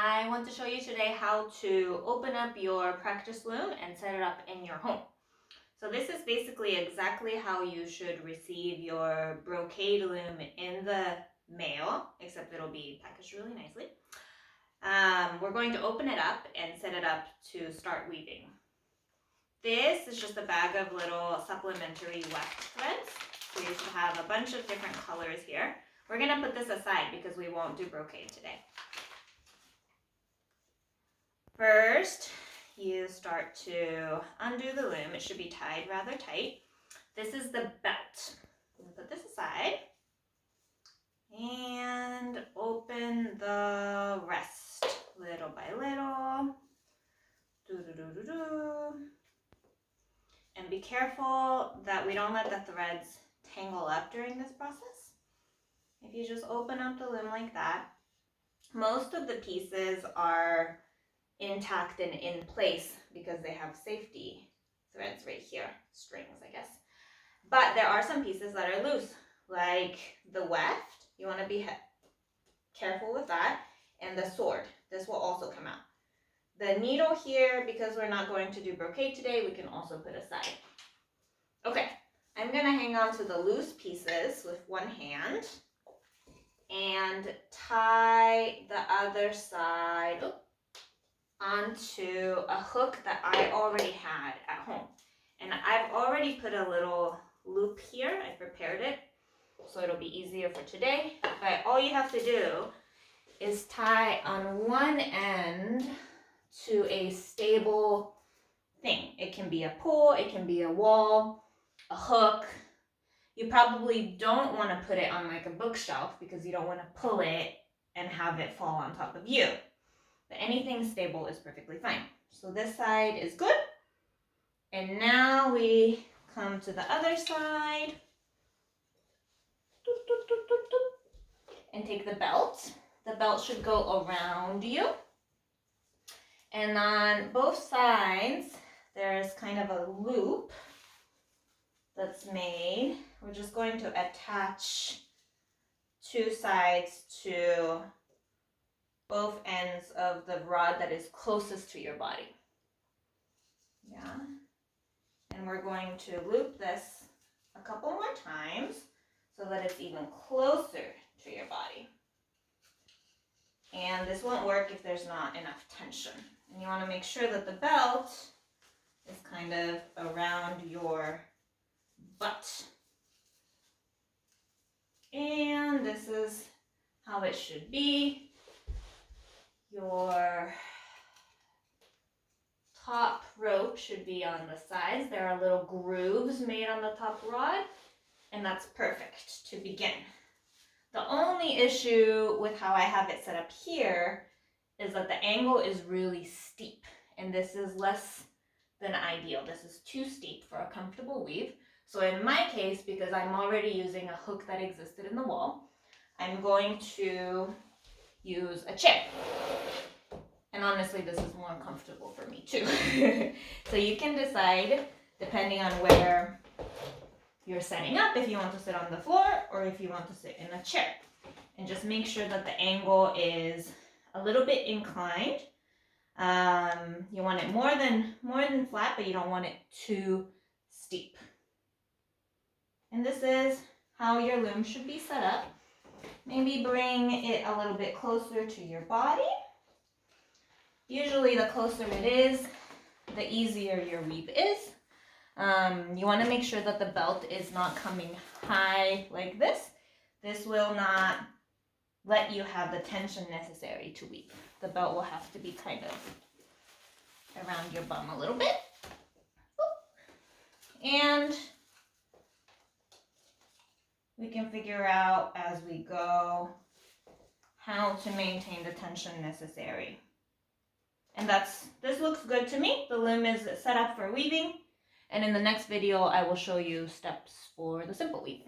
I want to show you today how to open up your practice loom and set it up in your home. So this is basically exactly how you should receive your brocade loom in the mail, except it'll be packaged really nicely. We're going to open it up and set it up to start weaving. This is just a bag of little supplementary weft threads. So you should have a bunch of different colors here. We're going to put this aside because we won't do brocade today. First, you start to undo the loom. It should be tied rather tight. This is the belt. I'm going to put this aside and open the rest little by little. And be careful that we don't let the threads tangle up during this process. If you just open up the loom like that, most of the pieces are intact and in place because they have safety threads right here, strings I guess. But there are some pieces that are loose, like the weft. You want to be careful with that, and the sword. This will also come out. The needle here, because we're not going to do brocade today, we can also put aside. Okay, I'm going to hang on to the loose pieces with one hand and tie the other side onto a hook that I already had at home. And I've already put a little loop here. I prepared it so it'll be easier for today. But all you have to do is tie on one end to a stable thing. It can be a pole, it can be a wall, a hook. You probably don't want to put it on like a bookshelf because you don't want to pull it and have it fall on top of you. But anything stable is perfectly fine. So this side is good. And now we come to the other side and take the belt. The belt should go around you. And on both sides, there's kind of a loop that's made. We're just going to attach two sides to both ends of the rod that is closest to your body. Yeah. And we're going to loop this a couple more times so that it's even closer to your body. And this won't work if there's not enough tension. And you want to make sure that the belt is kind of around your butt. And this is how it should be. Your top rope should be on the sides. There are little grooves made on the top rod, and that's perfect to begin. The only issue with how I have it set up here is that the angle is really steep, and this is less than ideal. This is too steep for a comfortable weave. So in my case, because I'm already using a hook that existed in the wall, I'm going to use a chair. And honestly, this is more comfortable for me too. So you can decide, depending on where you're setting up, if you want to sit on the floor or if you want to sit in a chair. And just make sure that the angle is a little bit inclined. You want it more than flat, but you don't want it too steep. And this is how your loom should be set up. Maybe bring it a little bit closer to your body. Usually the closer it is, the easier your weave is. You want to make sure that the belt is not coming high like this. This will not let you have the tension necessary to weave. The belt will have to be kind of around your bum a little bit. And we can figure out as we go how to maintain the tension necessary. And this looks good to me. The loom is set up for weaving. And in the next video, I will show you steps for the simple weave.